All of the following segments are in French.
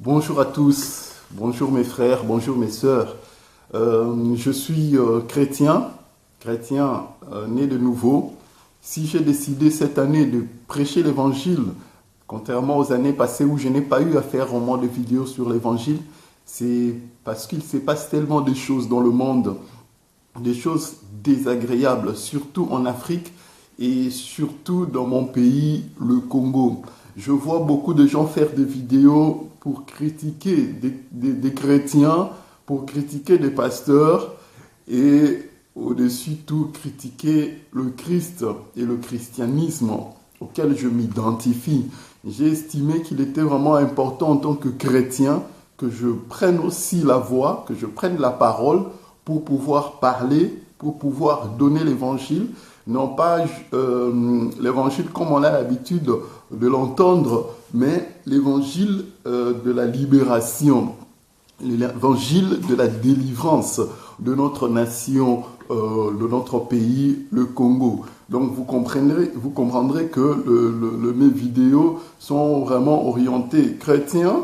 Bonjour à tous, bonjour mes frères, bonjour mes sœurs. Je suis chrétien né de nouveau. Si j'ai décidé cette année de prêcher l'évangile, contrairement aux années passées où je n'ai pas eu à faire vraiment de vidéos sur l'évangile, c'est parce qu'il se passe tellement de choses dans le monde, des choses désagréables, surtout en Afrique et surtout dans mon pays, le Congo. Je vois beaucoup de gens faire des vidéos pour critiquer des chrétiens, pour critiquer des pasteurs et au-dessus tout critiquer le Christ et le christianisme auquel je m'identifie. J'ai estimé qu'il était vraiment important en tant que chrétien que je prenne aussi la voix, que je prenne la parole pour pouvoir parler, pour pouvoir donner l'évangile, non pas l'évangile comme on a l'habitude de l'entendre, mais l'évangile de la libération, l'évangile de la délivrance de notre nation, de notre pays, le Congo. Donc vous comprendrez que mes vidéos sont vraiment orientées chrétiens,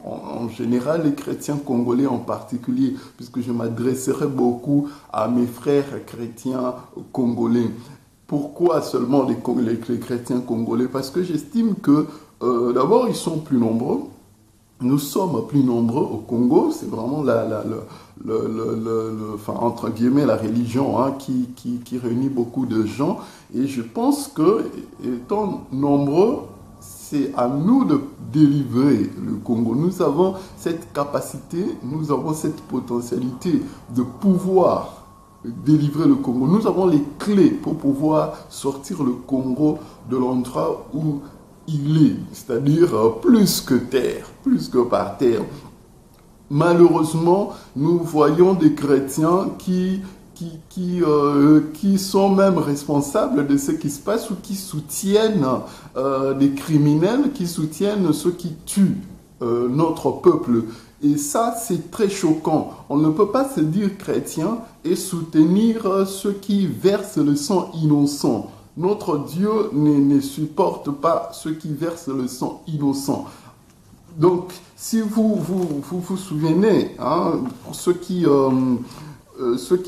en général les chrétiens congolais en particulier, puisque je m'adresserai beaucoup à mes frères chrétiens congolais. Pourquoi seulement les chrétiens congolais? Parce que j'estime que d'abord ils sont plus nombreux. Nous sommes plus nombreux au Congo, c'est vraiment enfin, entre guillemets la religion qui réunit beaucoup de gens. Et je pense que, étant nombreux, c'est à nous de délivrer le Congo. Nous avons cette capacité, nous avons cette potentialité de pouvoir délivrer le Congo. Nous avons les clés pour pouvoir sortir le Congo de l'endroit où il est, c'est-à-dire plus que terre, plus que par terre. Malheureusement, nous voyons des chrétiens qui sont même responsables de ce qui se passe ou qui soutiennent des criminels, qui soutiennent ceux qui tuent notre peuple. Et ça, c'est très choquant. On ne peut pas se dire chrétien et soutenir ceux qui versent le sang innocent. Notre Dieu ne supporte pas ceux qui versent le sang innocent. Donc, si vous vous souvenez, pour ceux qui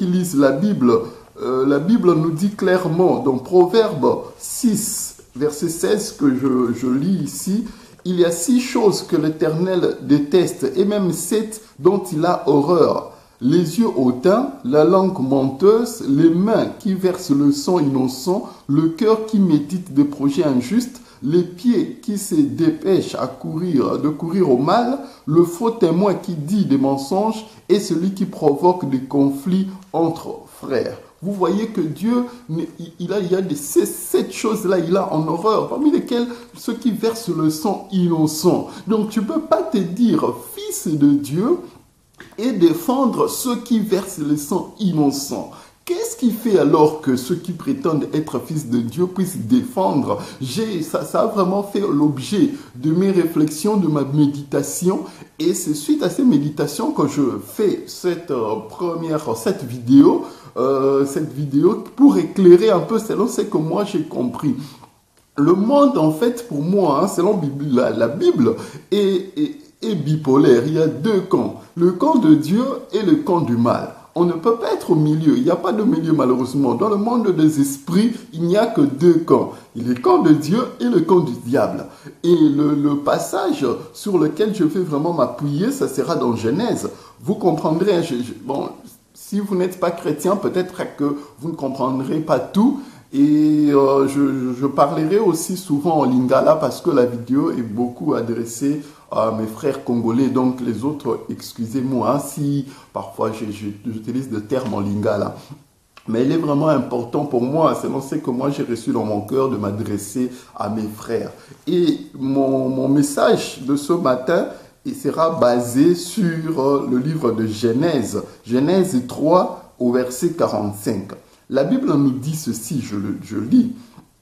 lisent la Bible nous dit clairement, dans Proverbe 6, verset 16, que je lis ici, il y a 6 choses que l'Éternel déteste, et même 7 dont il a horreur. Les yeux hautains, la langue menteuse, les mains qui versent le sang innocent, le cœur qui médite des projets injustes, les pieds qui se dépêchent de courir au mal, le faux témoin qui dit des mensonges et celui qui provoque des conflits entre frères. Vous voyez que Dieu, il y a cette chose-là, il a en horreur, parmi lesquelles ceux qui versent le sang innocent. Donc tu ne peux pas te dire fils de Dieu et défendre ceux qui versent le sang innocent. Qu'est-ce qui fait alors que ceux qui prétendent être fils de Dieu puissent défendre? Ça a vraiment fait l'objet de mes réflexions, de ma méditation. Et c'est suite à ces méditations que je fais cette vidéo pour éclairer un peu selon ce que moi j'ai compris. Le monde, en fait, pour moi, selon la Bible, est bipolaire. Il y a 2 camps. Le camp de Dieu et le camp du mal. On ne peut pas être au milieu. Il n'y a pas de milieu, malheureusement. Dans le monde des esprits, il n'y a que 2 camps. Il y a le camp de Dieu et le camp du diable. Et le passage sur lequel je vais vraiment m'appuyer, ça sera dans Genèse. Vous comprendrez, bon, si vous n'êtes pas chrétien, peut-être que vous ne comprendrez pas tout. Et je parlerai aussi souvent en lingala parce que la vidéo est beaucoup adressée à mes frères congolais. Donc les autres, excusez-moi si parfois j'utilise des termes en lingala. Mais il est vraiment important pour moi, selon ce que moi j'ai reçu dans mon cœur, de m'adresser à mes frères. Et mon message de ce matin sera basé sur le livre de Genèse. Genèse 3 au verset 45. La Bible nous dit ceci, je lis.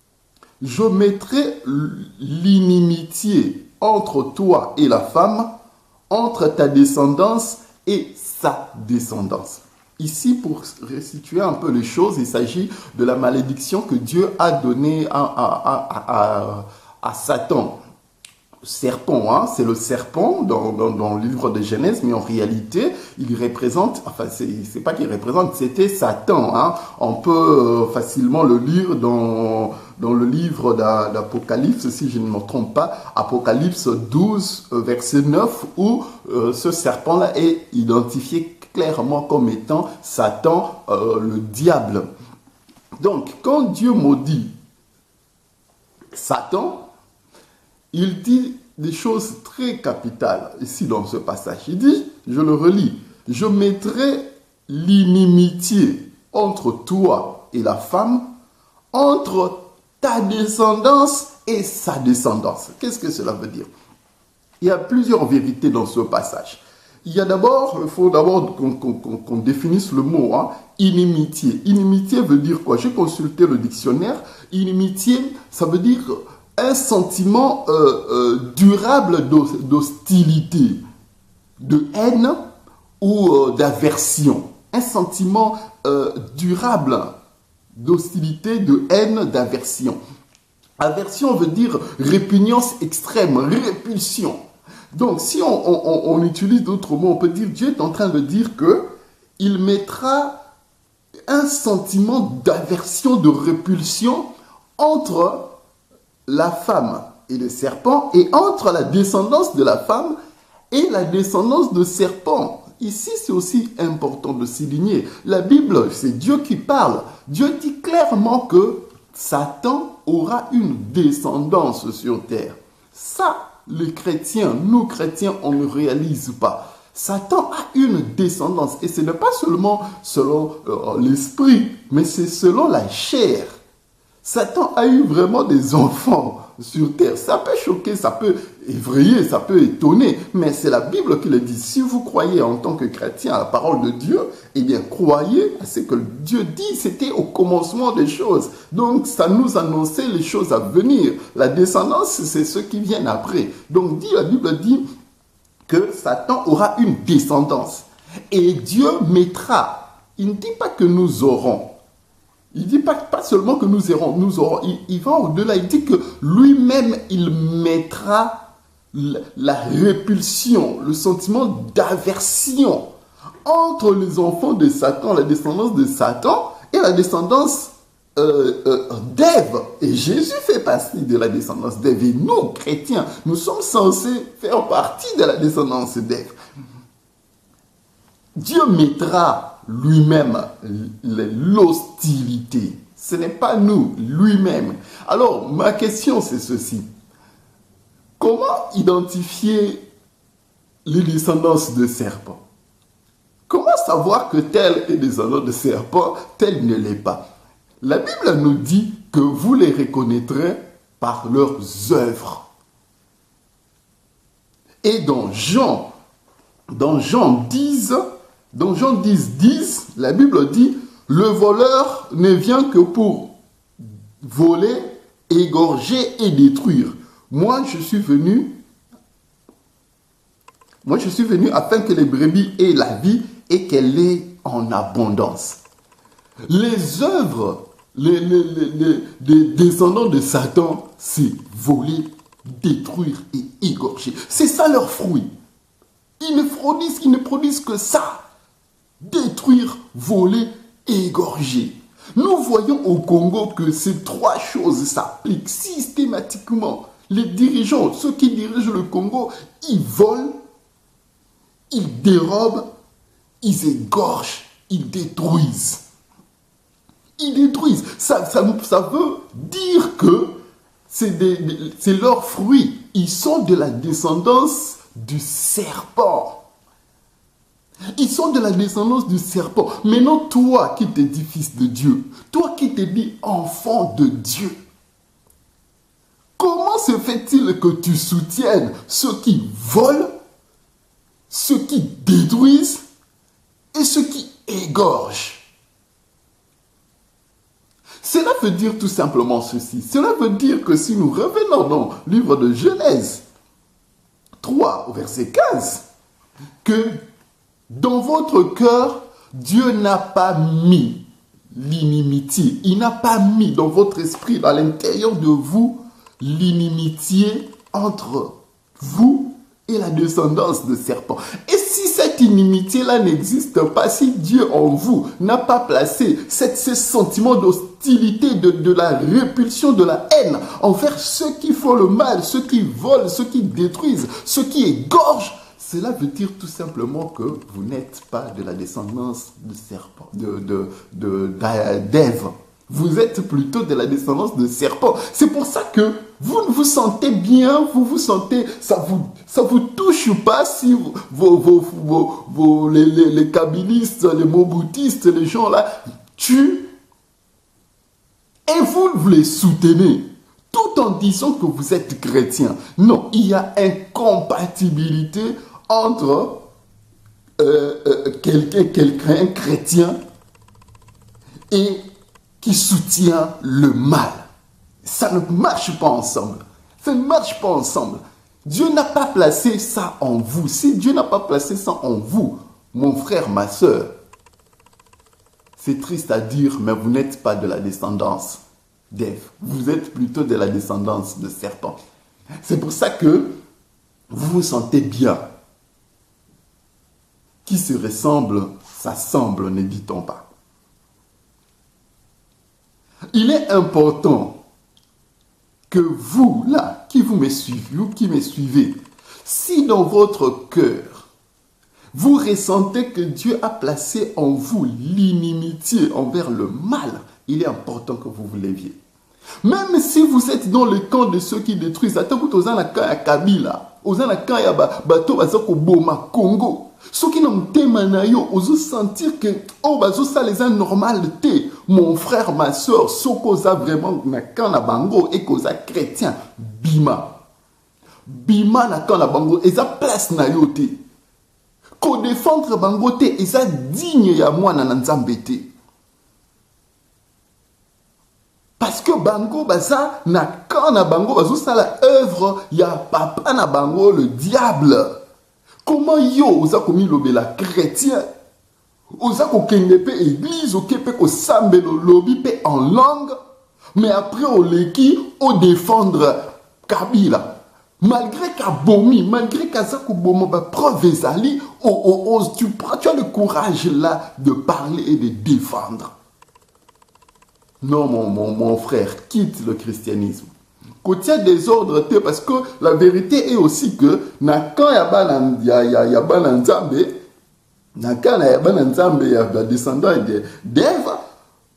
« Je mettrai l'inimitié entre toi et la femme, entre ta descendance et sa descendance. » Ici, pour restituer un peu les choses, il s'agit de la malédiction que Dieu a donnée à Satan. serpent, hein, c'est le serpent dans le livre de Genèse, mais en réalité, il représente, enfin, c'est pas qu'il représente, c'était Satan. Hein. On peut facilement le lire dans le livre d'Apocalypse, si je ne me trompe pas, Apocalypse 12, verset 9, où ce serpent-là est identifié clairement comme étant Satan, le diable. Donc, quand Dieu maudit Satan, il dit des choses très capitales ici dans ce passage. Il dit, je le relis, je mettrai l'inimitié entre toi et la femme, entre ta descendance et sa descendance. Qu'est-ce que cela veut dire? Il y a plusieurs vérités dans ce passage. Il faut d'abord qu'on définisse le mot, hein, inimitié. Inimitié veut dire quoi? J'ai consulté le dictionnaire. Inimitié, ça veut dire un sentiment durable d'hostilité, de haine ou d'aversion. Un sentiment durable d'hostilité, de haine, d'aversion. Aversion veut dire répugnance extrême, répulsion. Donc, si on utilise d'autres mots, on peut dire, Dieu est en train de dire que il mettra un sentiment d'aversion, de répulsion entre la femme et le serpent, et entre la descendance de la femme et la descendance de serpent. Ici, c'est aussi important de souligner. La Bible, c'est Dieu qui parle. Dieu dit clairement que Satan aura une descendance sur terre. Ça, les chrétiens, nous chrétiens, on ne réalise pas. Satan a une descendance, et ce n'est pas seulement selon l'esprit, mais c'est selon la chair. Satan a eu vraiment des enfants sur terre. Ça peut choquer, ça peut effrayer, ça peut étonner, mais c'est la Bible qui le dit. Si vous croyez en tant que chrétien à la parole de Dieu, eh bien croyez à ce que Dieu dit. C'était au commencement des choses. Donc ça nous annonçait les choses à venir. La descendance, c'est ceux qui viennent après. Donc la Bible dit que Satan aura une descendance. Et Dieu mettra. Il ne dit pas que nous aurons. Il ne dit pas seulement que nous aurons. Il va au-delà. Il dit que lui-même, il mettra la répulsion, le sentiment d'aversion entre les enfants de Satan, la descendance de Satan et la descendance d'Ève. Et Jésus fait partie de la descendance d'Ève. Et nous, chrétiens, nous sommes censés faire partie de la descendance d'Ève. Dieu mettra lui-même l'hostilité. Ce n'est pas nous, lui-même. Alors, ma question, c'est ceci. Comment identifier les descendances de serpent? Comment savoir que tel est descendant de serpent, tel ne l'est pas? La Bible nous dit que vous les reconnaîtrez par leurs œuvres. Et dans Jean 10, dans Jean 10, la Bible dit, le voleur ne vient que pour voler, égorger et détruire. Moi, je suis venu afin que les brebis aient la vie et qu'elle l'ait en abondance. Les œuvres des descendants de Satan, c'est voler, détruire et égorger. C'est ça leur fruit. Ils ne produisent que ça. Détruire, voler, égorger. Nous voyons au Congo que ces trois choses s'appliquent systématiquement. Les dirigeants, ceux qui dirigent le Congo, ils volent, ils dérobent, ils égorgent, ils détruisent. Ils détruisent. Ça veut dire que c'est leurs fruits. Ils sont de la descendance du serpent. Ils sont de la descendance du serpent. Maintenant, toi qui t'es dit fils de Dieu, toi qui t'es dit enfant de Dieu, comment se fait-il que tu soutiennes ceux qui volent, ceux qui détruisent et ceux qui égorgent? Cela veut dire tout simplement ceci. Cela veut dire que si nous revenons dans le livre de Genèse 3, au verset 15, que dans votre cœur, Dieu n'a pas mis l'inimitié. Il n'a pas mis dans votre esprit, à l'intérieur de vous, l'inimitié entre vous et la descendance de serpent. Et si cette inimitié-là n'existe pas, si Dieu en vous n'a pas placé ces sentiments d'hostilité, de la répulsion, de la haine envers ceux qui font le mal, ceux qui volent, ceux qui détruisent, ceux qui égorgent, cela veut dire tout simplement que vous n'êtes pas de la descendance de serpent, d'Ève. Vous êtes plutôt de la descendance de serpent. C'est pour ça que vous vous sentez bien, vous vous sentez, ça vous touche pas si les kabylistes, les moboutistes, les gens là tuent et vous les soutenez tout en disant que vous êtes chrétien. Non, il y a incompatibilité entre quelqu'un chrétien et qui soutient le mal. Ça ne marche pas ensemble. Ça ne marche pas ensemble. Dieu n'a pas placé ça en vous. Si Dieu n'a pas placé ça en vous, mon frère, ma soeur, c'est triste à dire, mais vous n'êtes pas de la descendance d'Ève. Vous êtes plutôt de la descendance de serpent. C'est pour ça que vous vous sentez bien. Qui se ressemble, s'assemble, ne dit-on pas. Il est important que vous, là, qui vous me suivez ou qui me suivez, si dans votre cœur, vous ressentez que Dieu a placé en vous l'inimitié envers le mal, il est important que vous vous leviez. Même si vous êtes dans le camp de ceux qui détruisent, attends, vous êtes dans le camp de Kabila, vous êtes dans le camp de Bato, Boma, Congo. Ceux qui n'ont pas de vous sentir que oh ça les a normalité. Mon frère, ma soeur, ceux qui ont vraiment na camp na bango et qui sont chrétiens, bima na camp na bango, ils ont place na yote. Ko défendre bango te, ils ont digne ya moi na nzambe te. Parce que bango baza na camp na bango bazo ça la œuvre ya papa na bango le diable. Comment yo oza komi lobela chrétien oza kokende pe église okepe ko sambelo lobi pe en langue mais après oleki o défendre Kabila malgré qu'abomi malgré qu'aza kobomo ba preuve ezali tu as le courage là de parler et de défendre. Non mon frère, quitte le christianisme. Côté désordre, parce que la vérité est aussi que quand il y a Bananzambe, quand il y a Bananzambe, il y a des descendants d'Ève,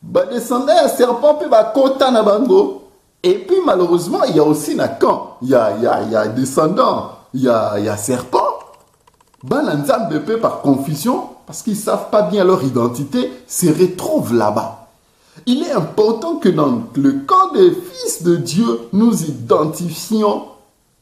des descendants de serpent, puis kota na bango. Et puis malheureusement, il y a aussi quand il y a descendants, il y a serpent, Bananzambe par confusion, parce qu'ils ne savent pas bien leur identité, se retrouvent là-bas. Il est important que dans le camp des fils de Dieu, nous identifions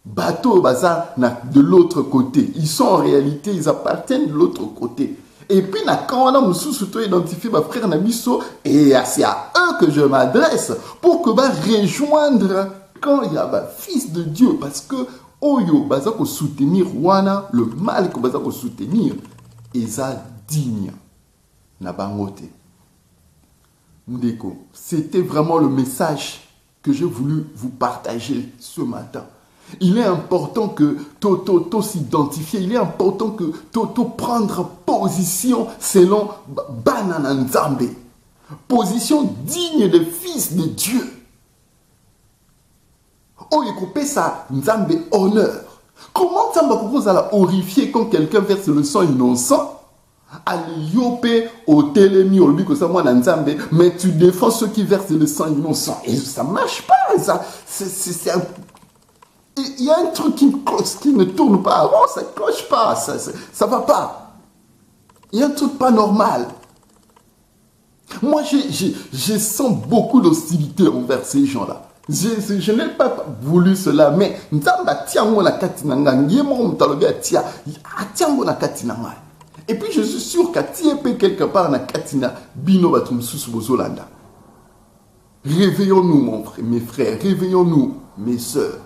Bateau Baza de l'autre côté. Ils sont en réalité, ils appartiennent de l'autre côté. Et puis, quand on a surtout identifié ma frère Nabiso, et c'est à eux que je m'adresse pour que rejoindre quand il y a fils de Dieu. Parce que, Oyo, Baza ko soutenir Wana, le mal que Baza ko soutenir, Eza digne. Nabangote. Mudeko, c'était vraiment le message que j'ai voulu vous partager ce matin. Il est important que Toto s'identifier, il est important que Toto prendre position selon Banananzambe. Position digne des fils de Dieu. Oh, il coupe ça, Nzambe honneur. Comment Nzambe propose à la horrifier quand quelqu'un verse le sang innocent? Aliyope au télémi au lui que ça moi Nzambe, mais tu défends ceux qui versent le sang innocent et ça marche pas ça. Il y a un truc qui ne tourne pas, oh, ça cloche pas, ça va pas. Il y a un truc pas normal. Moi je sens beaucoup d'hostilité envers ces gens-là. Je n'ai pas voulu cela, mais Nzamba tia mo na katinanga, ngemo mtalobi tia mo na katinanga. Et puis je suis sûr qu'à Tiepé quelque part na Katina, Bino Batum Bozolanda. Réveillons-nous, mes frères, réveillons-nous, mes sœurs.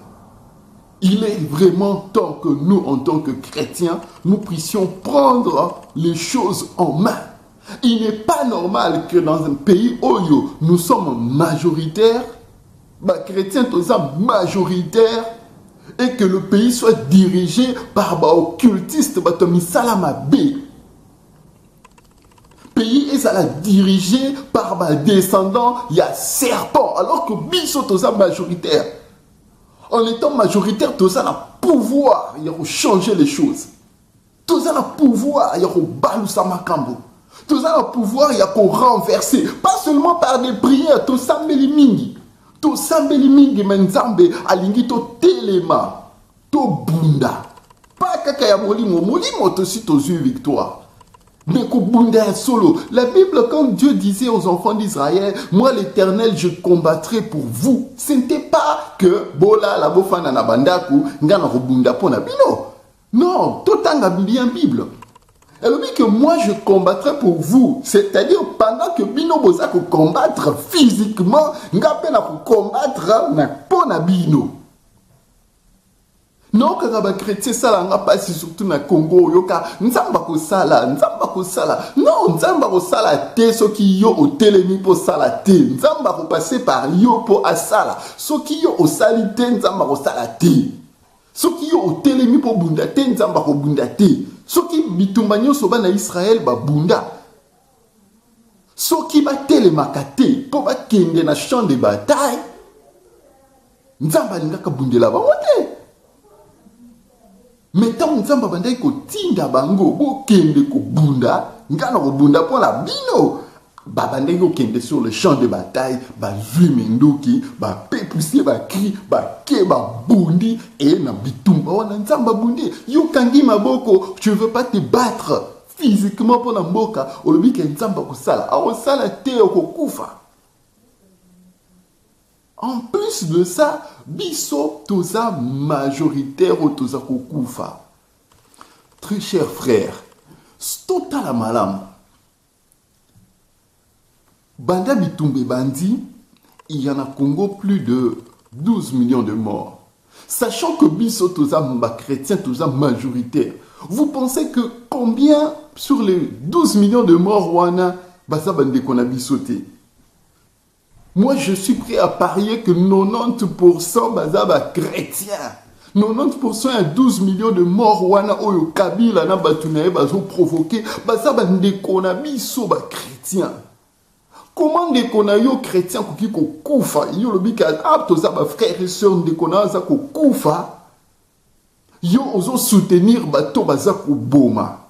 Il est vraiment temps que nous, en tant que chrétiens, nous puissions prendre les choses en main. Il n'est pas normal que dans un pays où nous sommes majoritaires, chrétiens tous majoritaires, et que le pays soit dirigé par occultistes, Misala B. Pays est dirigé par descendants, il y a serpent, alors que biso toza majoritaire. En étant majoritaire, toza na pouvoir, il y a changer les choses. Toza na pouvoir, il y a balusa makambo. Toza na pouvoir, il y a renverser, pas seulement par des prières, toza mingi. To sambeli mingi menzambe alingi to telema to bunda pas kaka ya molimo to si to victoire mais ko bunda solo. La Bible, quand Dieu disait aux enfants d'Israël, moi l'Éternel je combattrai pour vous, ce n'était pas que bola la bofana na bandaku ngana ko bunda pona bino. Non, to tanga bien Bible. Elle dit que moi je combattrai pour vous, c'est-à-dire pendant que Bino Boza ko combattre physiquement, ngapena ko combattre na pona Bino. Non que les chrétiens sala nga pasi surtout na Congo yoka nzamba ko sala. Non, nzamba ko sala te soki yo o telemi po sala te. Nzamba ko passer par yo po asala. Soki yo o salite nzamba ko sala te. Soki yo o telemi po bunda te nzamba ko bunda te. Soki bitumba nyonso bana Israël ba bunda. Soki ba telemaka te po ba kende na champ de bataille. Nzamba lingaka bundela bango te. Mais tant nzamba bandai ko tinda bango bo kende ko bunda, ngana ko bunda po la bino. Ba bandai ko kende sur le champ de bataille, ba zui mendoki, ba pepusie ba cri, ba ke ba bundi et na bitumba wana nzamba bundi. Yo kangi maboko, tu veux pas te battre physiquement pour la mboka, olobi ke nzamba ko sala, a sala te ko kufa. En plus de ça, biso toza majoritaire ou toza kokufa. Très cher frère, total malam. Banda bitumbe bandi, il y en a au Congo plus de 12 millions de morts. Sachant que biso toza chrétien, toza majoritaire. Vous pensez que combien sur les 12 millions de morts wana basa bande qu'on a bisoté? Moi, je suis prêt à parier que 90% bazaba chrétien. 90% à 12 millions de morts wana oyo Kabila na batunaye bazo provoqué bazaba ndekona biso ba chrétien. Comment ndekona yo chrétien koki ko kufa yo lobika toza ba frères et sœurs ndekona za ko kufa yo ozo soutenir bato baza ko boma.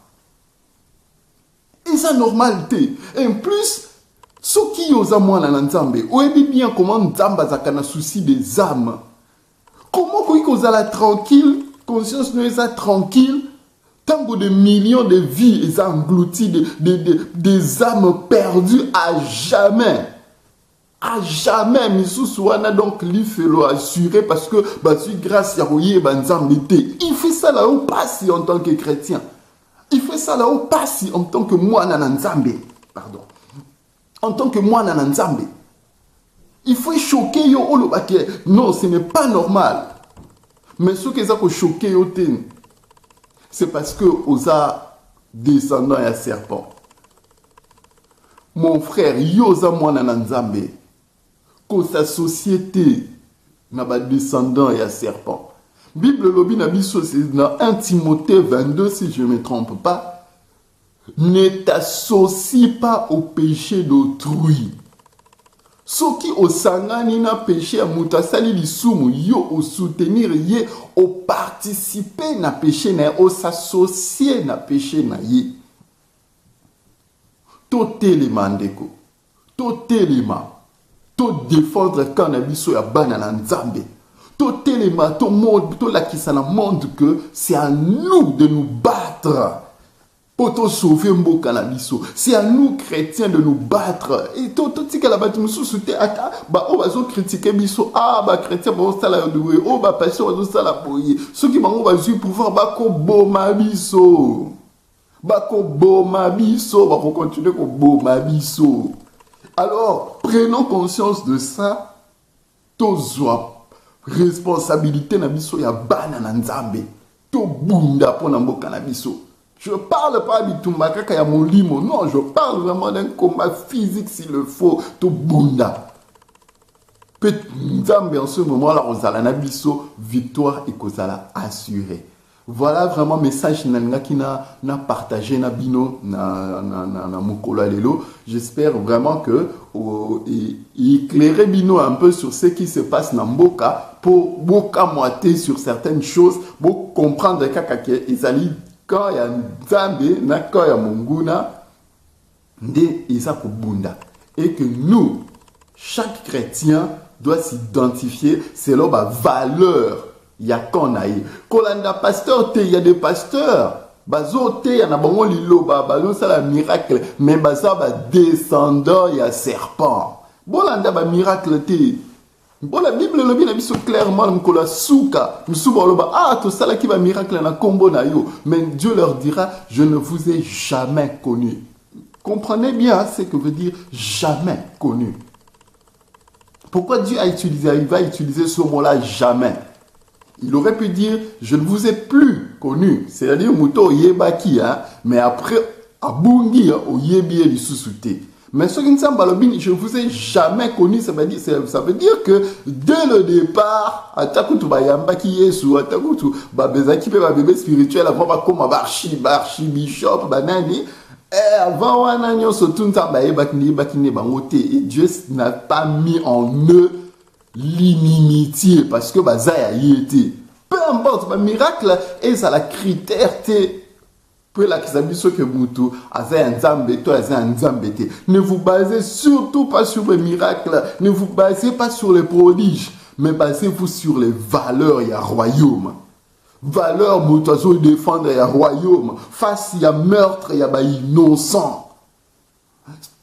Et ça normalité. Et en plus soki yoza mwana na nzambe, oyebi bien comment nzamba zaka na souci des âmes. Comment koki kozala tranquille, conscience no eza tranquille, tango de millions de vies eza englouties, des âmes perdues à jamais. À jamais, misusu wana donc l'ifelo assuré parce que basi grâce ya roye banzambe te. Il fait ça là où passi en tant que chrétien. Il fait ça là où passi en tant que mwana na nzambe. Pardon. En tant que moi Nzambe, il faut choquer yo olobake. Non, ce n'est pas normal. Mais ce qui est choqué yo ten, c'est parce que osa descendant ya serpent. Mon frère, yoza moi Nzambe, que sa société n'a pas descendant ya serpent. Bible lobi na biso c'est dans 1 Timothée 22 si je ne me trompe pas. Ne t'associe pas au péché d'autrui. Soki osangani na péché à mutasali lisumu yo au soutenir ye au participer na péché na au s'associer na péché na ye. To telema ndeko. To telema. To défendre quand na biso ya bana na nzambe. To telema to monde to lakisa na monde que c'est à nous de nous battre. Pour sauver mboka na biso, c'est à nous chrétiens de nous battre. Et tout ce que la bâtiment sous-souté, bah, on va critiquer biso, bah, chrétien, bah, on s'ala doué, bah, passion, on s'ala boyer. Ceux qui m'ont eu pouvoir, bah, ko boma biso. Bah, ko boma biso, bah, faut continuer ko boma biso. Alors, prenons conscience de ça, tozwa responsabilité na biso ya bana na nzambe. To bunda po na mboka na biso. Je ne parle pas de Tumbaka ya molimo. Non, je parle vraiment d'un combat physique s'il le faut. To bunda. En ce moment-là, Rosala biso victoire et Kozala assurée. Voilà vraiment le message qui n'a partagé na bino na mokolo lelo. J'espère vraiment que éclairer bino un peu sur ce qui se passe dans Mboka pour boka moité sur certaines choses pour comprendre que ezali quand il y a Nzambe na quand il y a Monguna nde eza kobunda et que nous chaque chrétien doit s'identifier selon la valeur. Il y a qu'on a eu. Kolanda pasteur, il y a des pasteurs. Bazo te, il y a un lilo, bazo ça la miracle. Mais bazo ba descendant, il y a serpent. Bolanda ba miracle te. Bon la Bible le bien abiso clairement mkola souka. Msuba loba ah tout ça là qui va miracle na kombo na yo. Mais Dieu leur dira je ne vous ai jamais connu. Comprenez bien ce que veut dire jamais connu. Pourquoi Dieu il va utiliser ce mot-là jamais? Il aurait pu dire, je ne vous ai plus connu. C'est-à-dire, Mouto Yebaki, mais après, Abungi, Oyebi et Susute. Mais ce qui ne semble pas, je ne vous ai jamais connu, ça veut dire que dès le départ, Atakutu Bayambaki Yesu, Atakutu Babezaki, bébé spirituel, avant comme Barchi, Bishop, Banani, et avant, et Dieu n'a pas mis en eux l'inimitié parce que Bazaya y était. Peu importe, le miracle est ça la critère peu la kisabiso que Moutou Azaya Nzambe, toi Azaya Nzambe. Ne vous basez surtout pas sur le miracle, ne vous basez pas sur les prodiges, mais basez-vous sur les valeurs et le royaume. Valeurs, Moutou défendre le royaume. Face à meurtre, il y a innocent.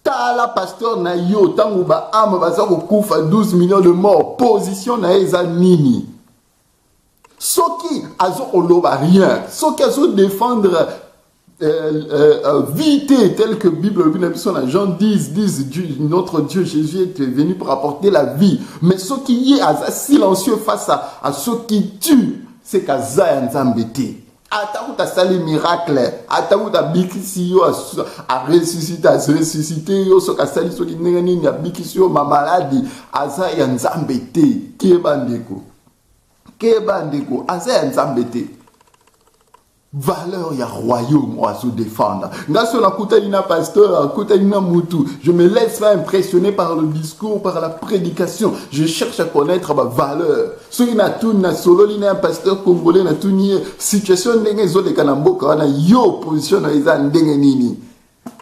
Tala pasteur na yo tango ba ame baza ko kufa 12 millions de morts position na eza nini soki azo oloba rien soki azo défendre vité tel que Bible dans Jean 10 notre Dieu Jésus est venu pour apporter la vie mais ce qui est silencieux face à ceux qui tuent c'est qu'aza nzambete. Atakuta sali miracle, atakuta bikisi yo a ressuscité yo so kasali so ki nengani ya bikisi yo ma maladie aza ya Nzambe te kebandeko aza ya Nzambe te. Valeur ya royaume à se défendre. Ngaso na kuta ina pasteur, kuta ina mutu. Je me laisse pas impressionner par le discours, par la prédication. Je cherche à connaître ma valeur. Ceux qui na tout na solo lina un pasteur congolais na tout ni situation ndenge zo de kanamboka na yo position na eza ndenge nini.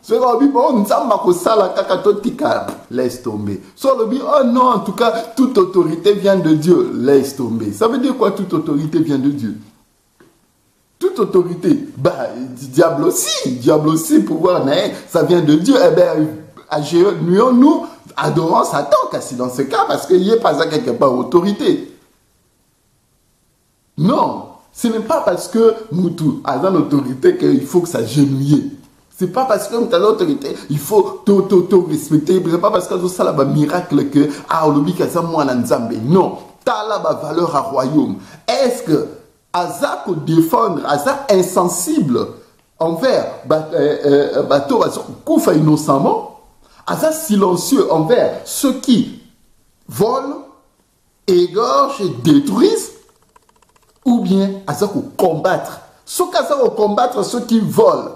Ce qu'on dit bon nzamba ko sala kaka totika laisse tomber. Sur le dit oh non en tout cas toute autorité vient de Dieu, laisse tomber. Ça veut dire quoi toute autorité vient de Dieu? Toute autorité, diable aussi, pouvoir, ça vient de Dieu. Eh bien, nous adorons Satan, c'est dans ce cas, parce qu'il n'y a pas ça quelque part autorité. Non, ce n'est pas parce que nous avons une autorité qu'il faut que ça genouille. Ce n'est pas parce que nous avons l'autorité, il faut tout respecter. Ce n'est pas parce que nous avons un miracle que, non, tu as la valeur à royaume. Est-ce que Aza ko défendre, Aza insensible envers bateau koufa innocemment, Aza silencieux envers ceux qui volent, égorgent et détruisent, ou bien Aza ko combattre. Ceux qui combattre ceux qui volent,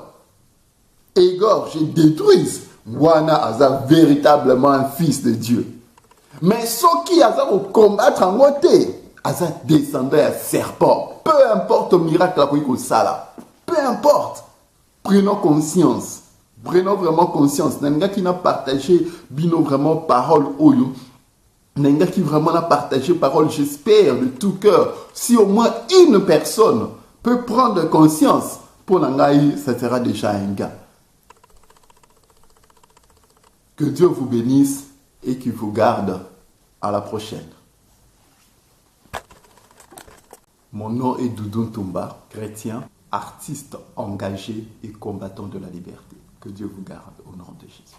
égorgent et détruisent, Wana Aza véritablement un fils de Dieu. Mais ceux qui Aza ko combattre en côté, Aza descendait à serpent. Peu importe le miracle que ça peu importe. Prenons conscience. Prenons vraiment conscience. Nenga qui n'a partagé bino vraiment parole oyo. Nenga qui vraiment a partagé parole, j'espère de tout cœur. Si au moins une personne peut prendre conscience, pour Nangaï, ça sera déjà un gars. Que Dieu vous bénisse et qu'il vous garde. À la prochaine. Mon nom est Doudou Ntumba, chrétien, artiste engagé et combattant de la liberté. Que Dieu vous garde au nom de Jésus.